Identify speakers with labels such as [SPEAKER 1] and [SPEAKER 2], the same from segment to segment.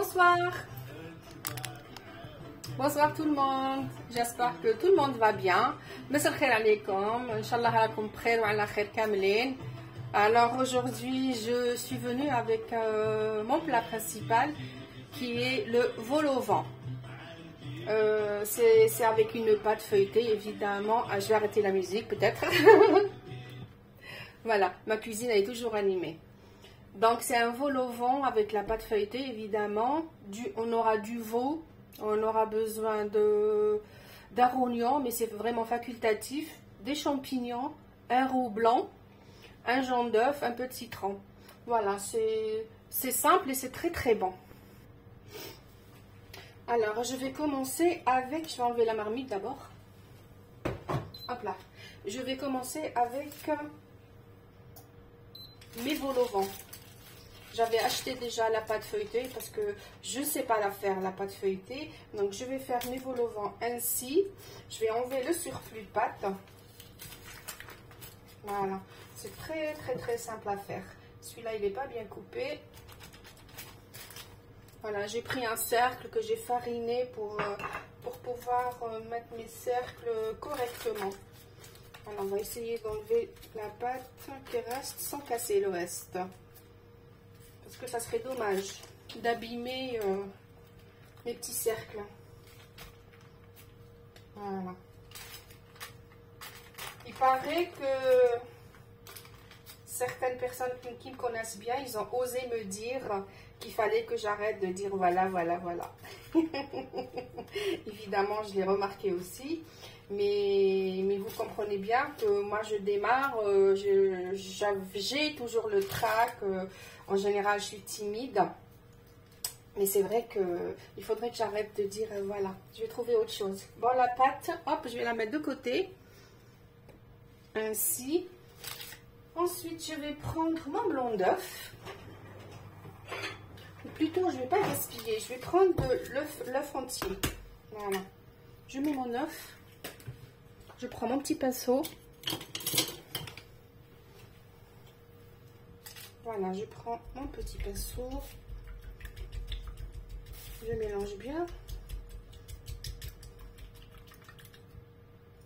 [SPEAKER 1] Bonsoir. Bonsoir tout le monde. J'espère que tout le monde va bien. Mesal khair alaykoum. Inch'Allah rakoum bkhair wa ala khair kamlin. Alors aujourd'hui, je suis venue avec mon plat principal qui est le vol au vent. C'est avec une pâte feuilletée évidemment. Ah, je vais arrêter la musique peut-être. Voilà, ma cuisine elle est toujours animée. Donc c'est un vol au vent avec la pâte feuilletée évidemment. On aura du veau, on aura besoin d'un rognon, mais c'est vraiment facultatif, des champignons, un roux blanc, un jaune d'œuf, un peu de citron. Voilà, c'est simple et c'est très très bon. Alors je vais commencer avec, je vais enlever la marmite d'abord. Hop là. Je vais commencer avec mes vols au vent. J'avais acheté déjà la pâte feuilletée parce que je ne sais pas la faire, la pâte feuilletée. Donc je vais faire mes vols au vent ainsi. Je vais enlever le surplus de pâte. Voilà. C'est très très très simple à faire. Celui-là il n'est pas bien coupé. Voilà, j'ai pris un cercle que j'ai fariné pour pouvoir mettre mes cercles correctement. Alors on va essayer d'enlever la pâte qui reste sans casser le reste. Parce que ça serait dommage d'abîmer mes petits cercles. Voilà. Il paraît que certaines personnes qui me connaissent bien, ils ont osé me dire qu'il fallait que j'arrête de dire voilà, voilà, voilà. Évidemment, je l'ai remarqué aussi. Mais vous comprenez bien que moi, je démarre, j'ai toujours le trac. En général, je suis timide. Mais c'est vrai qu'il faudrait que j'arrête de dire voilà, je vais trouver autre chose. Bon, la pâte, hop, je vais la mettre de côté. Ainsi. Ensuite, je vais prendre mon blanc d'œuf. Ou plutôt, je ne vais pas gaspiller. Je vais prendre de l'œuf entier. Voilà. Je mets mon œuf. Je prends mon petit pinceau. Voilà, je prends mon petit pinceau. Je mélange bien.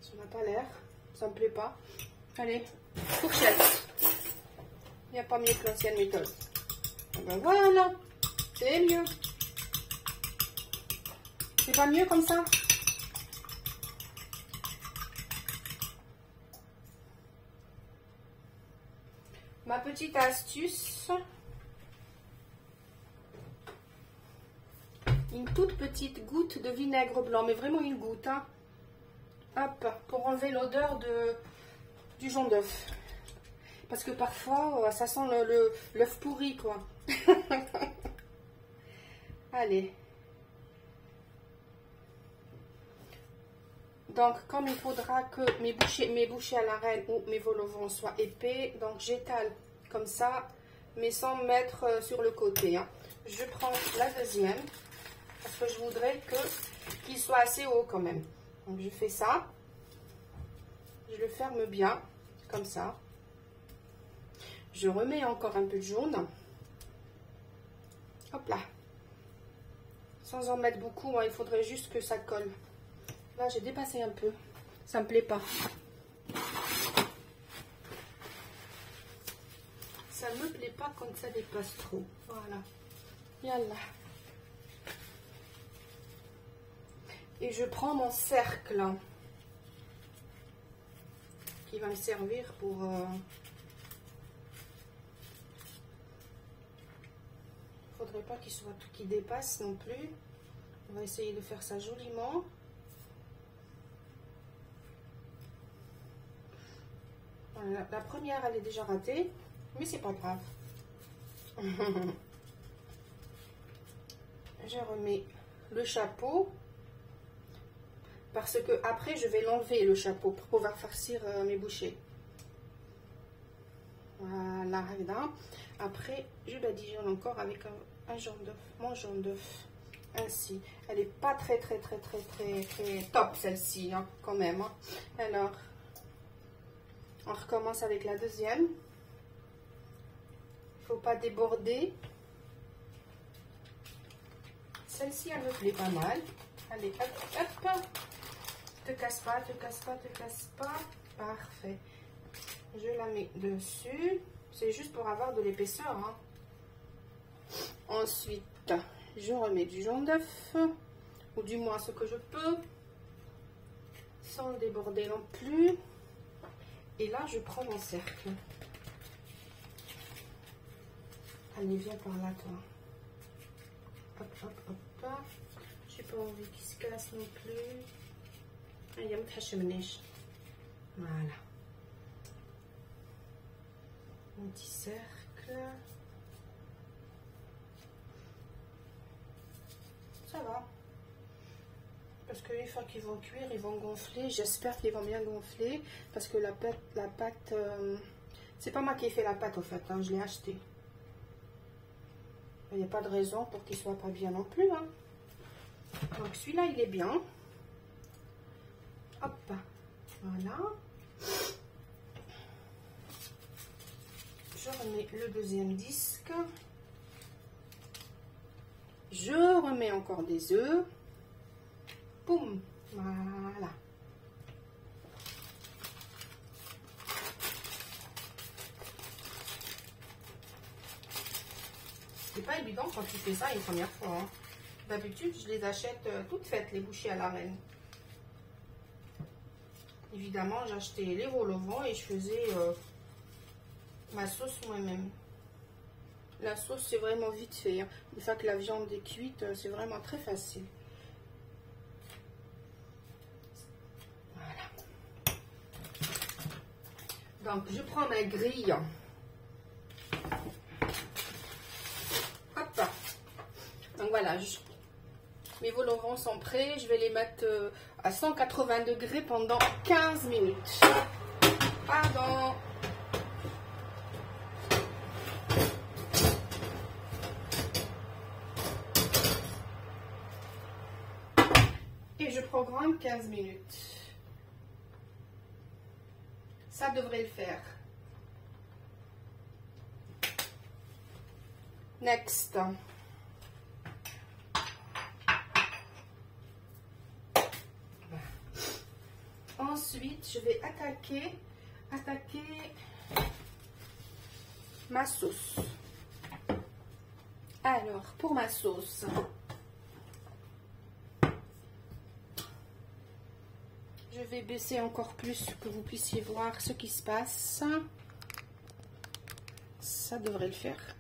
[SPEAKER 1] Ça n'a pas l'air. Ça me plaît pas. Allez, fourchette. Il n'y a pas mieux que l'ancienne méthode. Et ben voilà, c'est mieux. C'est pas mieux comme ça? Ma petite astuce, une toute petite goutte de vinaigre blanc, mais vraiment une goutte, hein. Hop, pour enlever l'odeur du jaune d'œuf. Parce que parfois, ça sent l'œuf pourri, quoi. Allez. Donc, comme il faudra que mes bouchées à la reine ou mes vols au vent soient épais, donc j'étale comme ça, mais sans mettre sur le côté, hein. Je prends la deuxième, parce que je voudrais qu'il soit assez haut quand même. Donc, je fais ça. Je le ferme bien, comme ça. Je remets encore un peu de jaune. Hop là. Sans en mettre beaucoup, hein, il faudrait juste que ça colle. Là, j'ai dépassé un peu. Ça me plaît pas. Ça me plaît pas quand ça dépasse trop. Voilà. Yallah. Et je prends mon cercle qui va me servir pour... faudrait pas qu'il soit tout qui dépasse non plus. On va essayer de faire ça joliment. Voilà, la première elle est déjà ratée, mais c'est pas grave. Je remets le chapeau parce que après je vais l'enlever le chapeau pour pouvoir farcir mes bouchées. Voilà, après je badigeonne encore avec un jaune d'œuf, mon jaune d'œuf, ainsi. Elle n'est pas très top celle-ci, hein, quand même, hein. Alors on recommence avec la deuxième. Il ne faut pas déborder. celle-ci, elle me plaît pas mal. Allez, hop, hop. Te casse pas, te casse pas, te casse pas. Parfait. Je la mets dessus. C'est juste pour avoir de l'épaisseur. Hein. Ensuite, je remets du jaune d'œuf. Ou du moins ce que je peux. Sans déborder non plus. Et là, je prends mon cercle. Allez, viens par là, toi. Hop, hop, hop, hop. J'ai pas envie qu'il se casse non plus. Allez, voilà. Un petit cercle. Ça va. Parce qu'une fois qu'ils vont cuire, ils vont gonfler. J'espère qu'ils vont bien gonfler. Parce que la pâte c'est pas moi qui ai fait la pâte au fait. Hein, je l'ai acheté. Il n'y a pas de raison pour qu'il soit pas bien non plus. Hein. Donc celui-là, il est bien. Hop. Voilà. Je remets le deuxième disque. Je remets encore des œufs. Boum. Voilà. C'est pas évident quand tu fais ça une première fois. Hein. D'habitude, je les achète toutes faites, les bouchées à la reine. Évidemment, j'achetais les vol au vent et je faisais ma sauce moi-même. La sauce, c'est vraiment vite fait. Hein. Une fois que la viande est cuite, c'est vraiment très facile. Voilà. Donc, je prends ma grille. Hop. Donc, voilà. Mes vols au vent sont prêts. Je vais les mettre à 180 degrés pendant 15 minutes. Pardon. Et je programme 15 minutes. Ça devrait le faire. Next. Ensuite, je vais attaquer ma sauce. Alors, pour ma sauce, je vais baisser encore plus pour que vous puissiez voir ce qui se passe. Ça devrait le faire.